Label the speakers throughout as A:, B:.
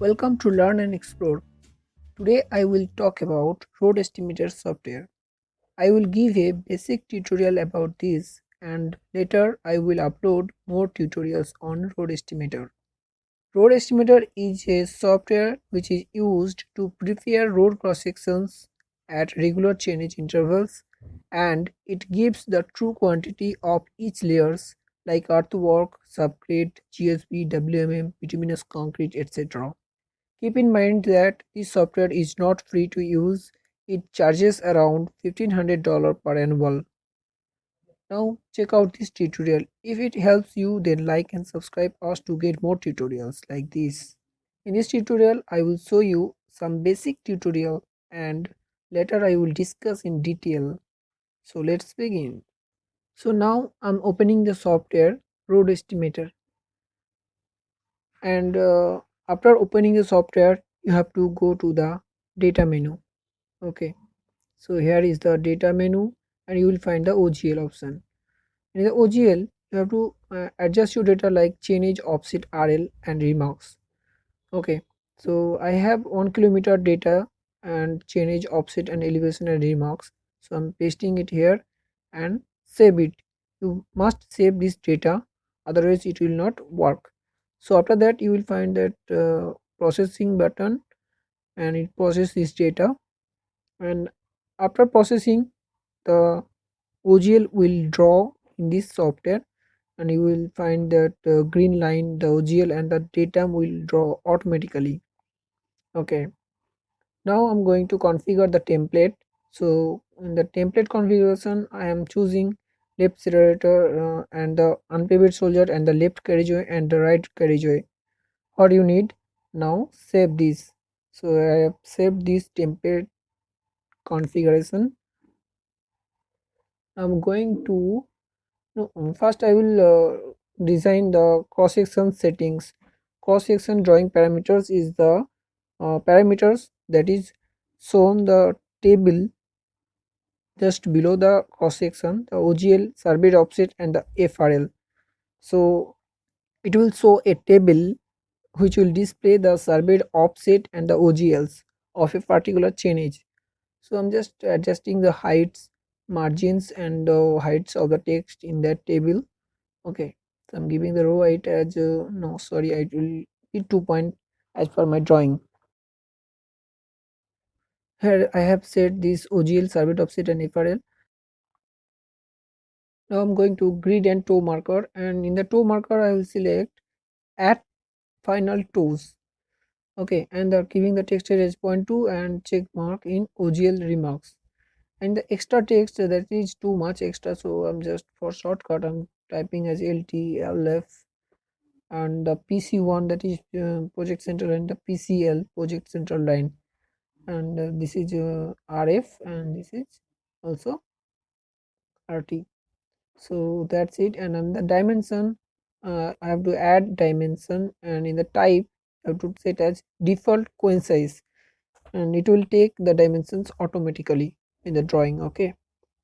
A: Welcome to Learn and Explore. Today I will talk about Road Estimator Software. I will give a basic tutorial about this and later I will upload more tutorials on Road Estimator. Road Estimator is a software which is used to prepare road cross sections at regular chainage intervals, and it gives the true quantity of each layers like earthwork, subgrade, GSB, WMM, bituminous concrete, etc. Keep in mind that this software is not free to use. It charges around $1,500 per annual. Now check out this tutorial. If it helps you, then like and subscribe us to get more tutorials like this. In this tutorial, I will show you some basic tutorial and later I will discuss in detail. So let's begin. So now I'm opening the software Road Estimator, and after opening the software you have to go to the data menu. Okay, so here is the data menu and you will find the OGL option. In the OGL you have to adjust your data like chainage, offset, RL and remarks. Okay, so I have 1 kilometer data and chainage, offset and elevation and remarks, so I'm pasting it here and save it. You must save this data, otherwise it will not work. So after that you will find that processing button and it processes this data, and after processing the OGL will draw in this software and you will find that green line, the OGL and the data will draw automatically. Okay, now I'm going to configure the template. So in the template configuration I am choosing left accelerator and the unpaved soldier and the left carriageway and the right carriageway. What you need now, save this. So I have saved this template configuration. I'm going to no, first I will design the cross section settings. Cross section drawing parameters is the parameters that is shown the table just below the cross section, the OGL, surveyed offset and the FRL. So it will show a table which will display the surveyed offset and the OGLs of a particular chainage. So I'm just adjusting the heights, margins and the heights of the text in that table. Okay, so I'm giving the row height as no sorry, it will be 2 point as per my drawing. Here I have set this OGL, surveyed offset and FRL. Now I'm going to grid and toe marker, and in the toe marker I will select add final toes. Okay, and giving the text as point 2 and check mark in OGL remarks. And the extra text that is too much extra, so I'm just for shortcut I'm typing as LT, LF and the PC1 that is project central and the PCL project central line, and this is RF and this is also RT. So that's it. And on the dimension I have to add dimension, and in the type I have to set as default coincide and it will take the dimensions automatically in the drawing. Okay,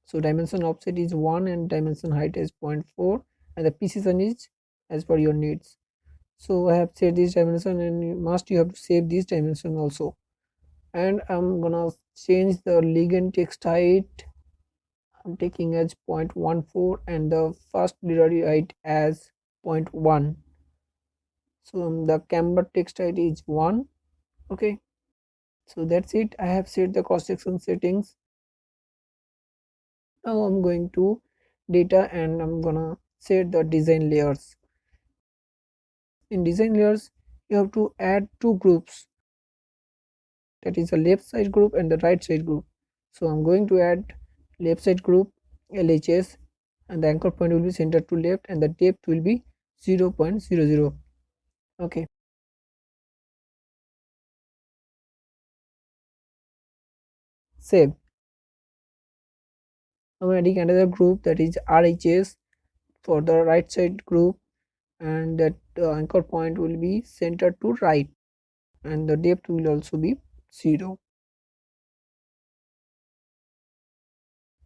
A: so dimension offset is 1 and dimension height is 0.4 and the precision is as per your needs. So I have set this dimension and you have to save this dimension also, and I'm gonna change the ligand text height. I'm taking as 0.14 and the first literary height as 0.1. So the camber text height is 1. Okay, so that's it. I have set the cross section settings. Now I'm going to data and I'm gonna set the design layers. In design layers you have to add two groups, that is the left side group and the right side group. So I'm going to add left side group LHS, and the anchor point will be center to left and the depth will be 0.00. Okay, save. I'm adding another group, that is RHS, for the right side group, and that anchor point will be center to right and the depth will also be 0.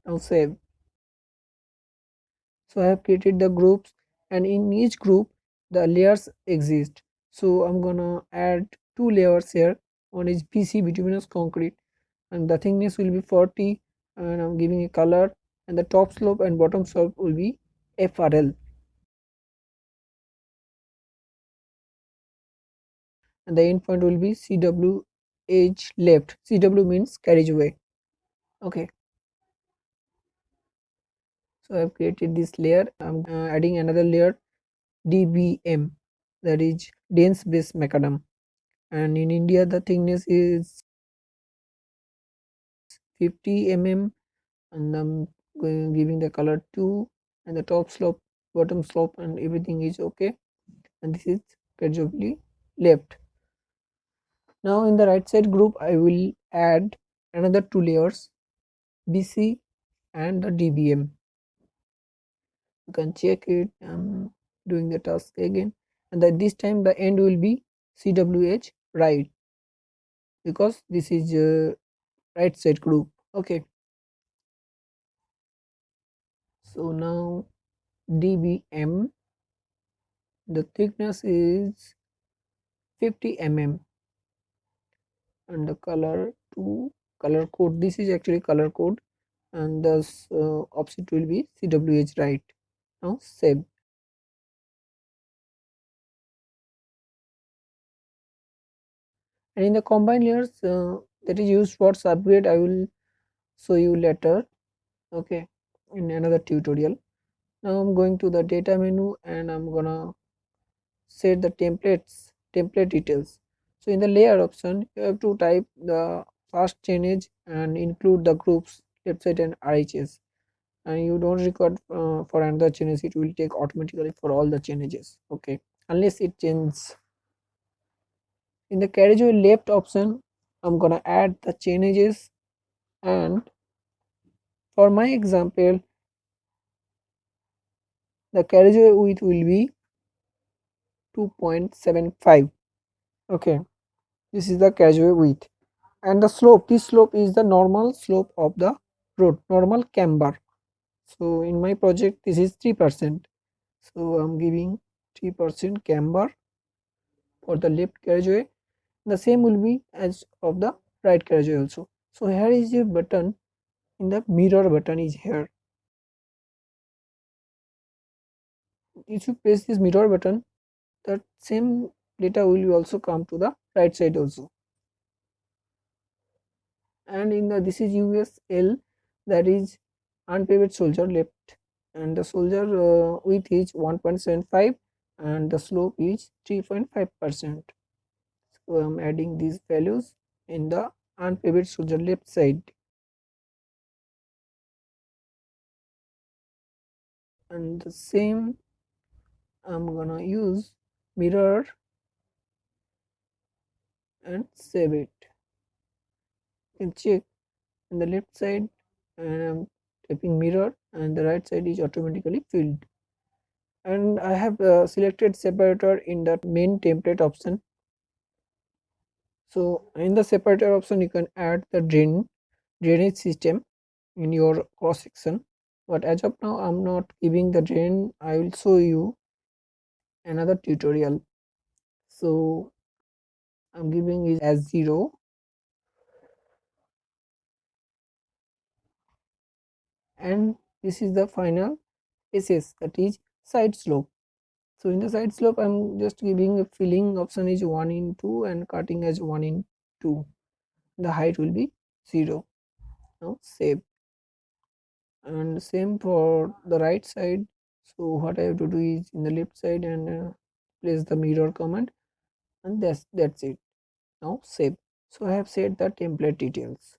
A: Now save. So I have created the groups and in each group the layers exist. So I'm gonna add two layers here. One is BC, bituminous concrete, and the thickness will be 40, and I'm giving a color, and the top slope and bottom slope will be FRL, and the end point will be CW edge left. CW means carriageway. Okay, so I've created this layer. I'm adding another layer, DBM, that is dense base macadam, and in India the thickness is 50 mm, and I'm giving the color 2, and the top slope, bottom slope, and everything is okay, and this is gradually left. Now in the right side group I will add another two layers, BC and the DBM. You can check it. I'm doing the task again, and that this time the end will be CWH right, because this is right side group. Okay, so now DBM, the thickness is 50 mm, and the color to color code, this is actually color code, and the opposite will be CWH right. Now save. And in the combined layers that is used for subgrade, I will show you later, okay, in another tutorial. Now I'm going to the data menu, and I'm gonna set the template details. So in the layer option you have to type the first chainage and include the groups left side and RHS, and you don't record for another chainage, it will take automatically for all the chainages, okay, unless it changes. In the carriageway left option I'm gonna add the chainages, and for my example the carriageway width will be 2.75. okay, this is the carriageway width, and the slope, this slope is the normal slope of the road, normal camber. So in my project this is 3%, so I'm giving 3% camber for the left carriageway. The same will be as of the right carriageway also. So here is a button, in the mirror button is here. If you press this mirror button, that same data will also come to the right side also. And in the, this is USL, that is unpaved soldier left, and the soldier width is 1.75, and the slope is 3.5%. So I'm adding these values in the unpaved soldier left side, and the same I'm gonna use mirror and save it. You can check in the left side, and I'm typing mirror, and the right side is automatically filled. And I have selected separator in the main template option. So in the separator option you can add the drainage system in your cross section, but as of now I'm not giving the drain. I will show you another tutorial. So I'm giving it as 0, and this is the final SS, that is side slope. So in the side slope I'm just giving a filling option is 1 in 2 and cutting as 1 in 2. The height will be 0. Now save. And same for the right side. So what I have to do is in the left side and place the mirror command, and that's it. Now save. So I have set the template details.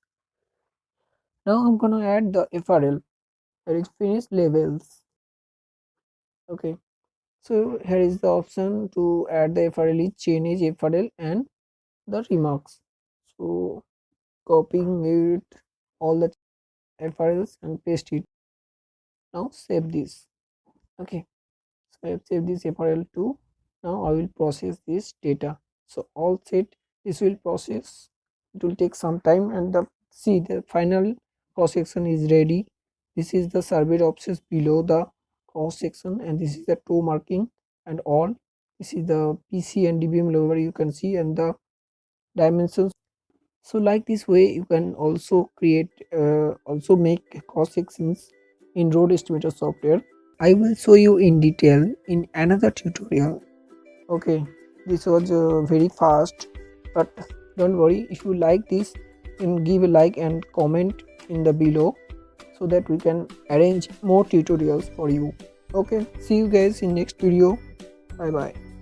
A: Now I'm gonna add the FRL, that is finish labels. Okay, so here is the option to add the FRL is chainage FRL and the remarks. So copying it all the FRLs and paste it. Now save this. Okay, so I have saved this FRL too. Now I will process this data. So all set, this will process, it will take some time, and the see the final cross section is ready. This is the surveyed offset below the cross section, and this is the toe marking and all. This is the PC and DBM lower you can see, and the dimensions. So like this way you can also create also make cross sections in Road Estimator software. I will show you in detail in another tutorial. Okay, this was very fast, but don't worry, if you like this, then give a like and comment in the below so that we can arrange more tutorials for you. Okay, see you guys in next video. Bye bye.